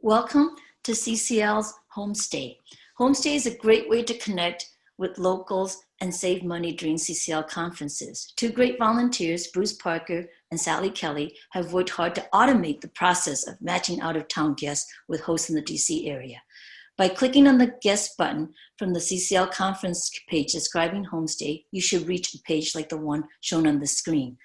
Welcome to CCL's Homestay. Homestay is a great way to connect with locals and save money during CCL conferences. Two great volunteers, Bruce Parker and Sally Kelly, have worked hard to automate the process of matching out-of-town guests with hosts in the DC area. By clicking on the guest button from the CCL conference page describing Homestay, you should reach a page like the one shown on the screen.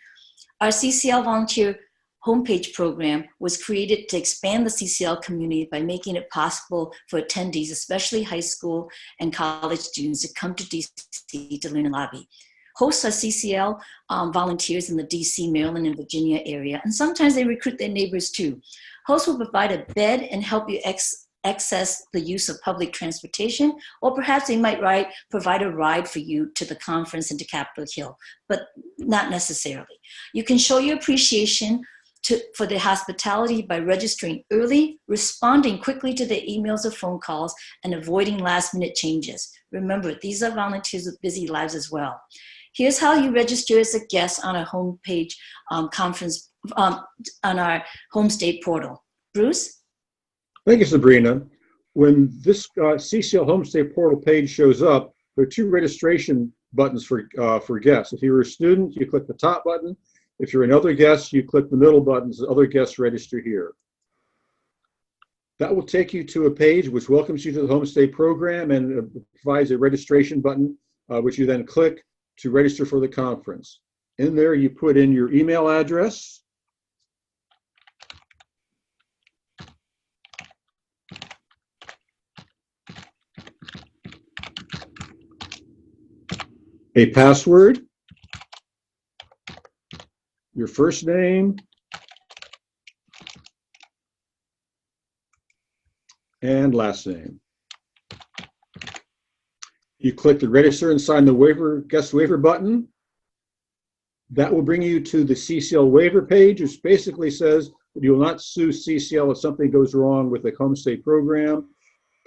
Our CCL volunteer homepage program was created to expand the CCL community by making it possible for attendees, especially high school and college students, to come to DC to learn and lobby. Hosts are CCL volunteers in the DC, Maryland, and Virginia area, and sometimes they recruit their neighbors too. Hosts will provide a bed and help you access the use of public transportation, or perhaps they might provide a ride for you to the conference and to Capitol Hill, but not necessarily. You can show your appreciation for the hospitality by registering early, responding quickly to their emails or phone calls, and avoiding last-minute changes. Remember, these are volunteers with busy lives as well. Here's how you register as a guest on our homepage on our Homestay portal. Bruce? Thank you, Sabrina. When this CCL Homestay portal page shows up, there are two registration buttons for guests. If you're a student, you click the top button. If you're another guest, you click the middle buttons, other guests register here. That will take you to a page which welcomes you to the Homestay program and provides a registration button, which you then click to register for the conference. In there, you put in your email address, a password, your first name, and last name. You click the register and sign the guest waiver button. That will bring you to the CCL waiver page, which basically says that you will not sue CCL if something goes wrong with the Homestay program.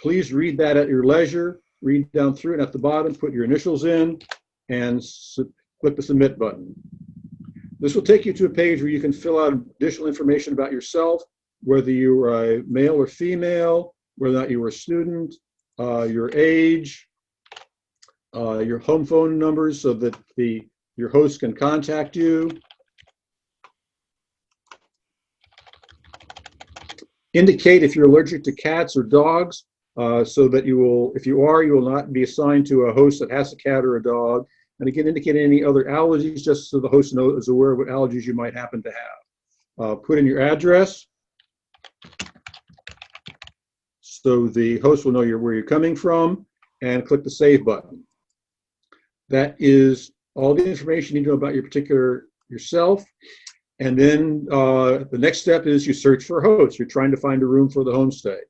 Please read that at your leisure. Read down through it. At the bottom, put your initials in and click the submit button. This will take you to a page where you can fill out additional information about yourself, whether you are a male or female, whether or not you were a student, your age, your home phone numbers so that your host can contact you. Indicate if you're allergic to cats or dogs, so that if you are, you will not be assigned to a host that has a cat or a dog. And again, indicate any other allergies, just so the host is aware of what allergies you might happen to have. Put in your address, so the host will know where you're coming from, and click the save button. That is all the information you need to know about yourself. And then the next step is you search for a host. You're trying to find a room for the homestay.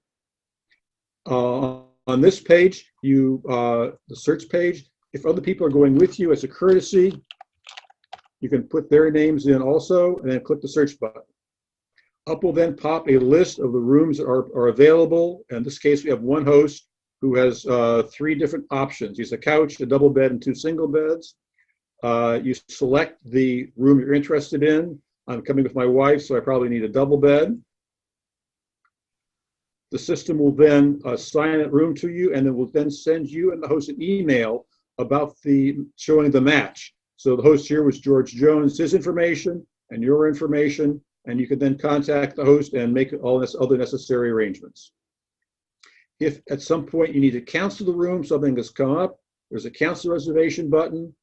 On this page, the search page, if other people are going with you as a courtesy, you can put their names in also, and then click the search button. Up will then pop a list of the rooms that are available. In this case, we have one host who has 3 different options. He's a couch, a double bed, and 2 single beds. You select the room you're interested in. I'm coming with my wife, so I probably need a double bed. The system will then assign that room to you, and it will then send you and the host an email about showing the match. So the host here was George Jones, his information and your information, and you can then contact the host and make all other necessary arrangements. If at some point you need to cancel the room, something has come up, there's a cancel reservation button,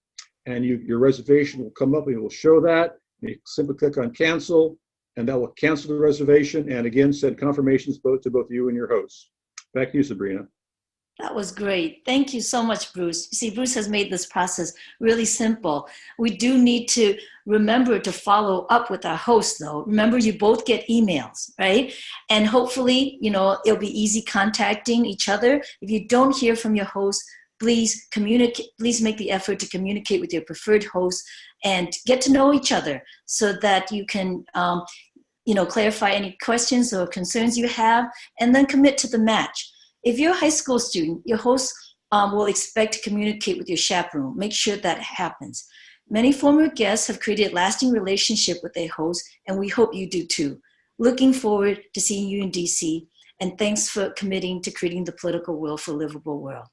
and your reservation will come up and it will show that. You simply click on cancel, and that will cancel the reservation and again send confirmations to both you and your host. Back to you, Sabrina. That was great. Thank you so much, Bruce. You see, Bruce has made this process really simple. We do need to remember to follow up with our host, though. Remember, you both get emails, right? And hopefully, it'll be easy contacting each other. If you don't hear from your host, please communicate. Please make the effort to communicate with your preferred host and get to know each other so that you can clarify any questions or concerns you have, and then commit to the match. If you're a high school student, your host will expect to communicate with your chaperone. Make sure that happens. Many former guests have created a lasting relationship with their host, and we hope you do too. Looking forward to seeing you in DC And thanks for committing to creating the political will for a livable world.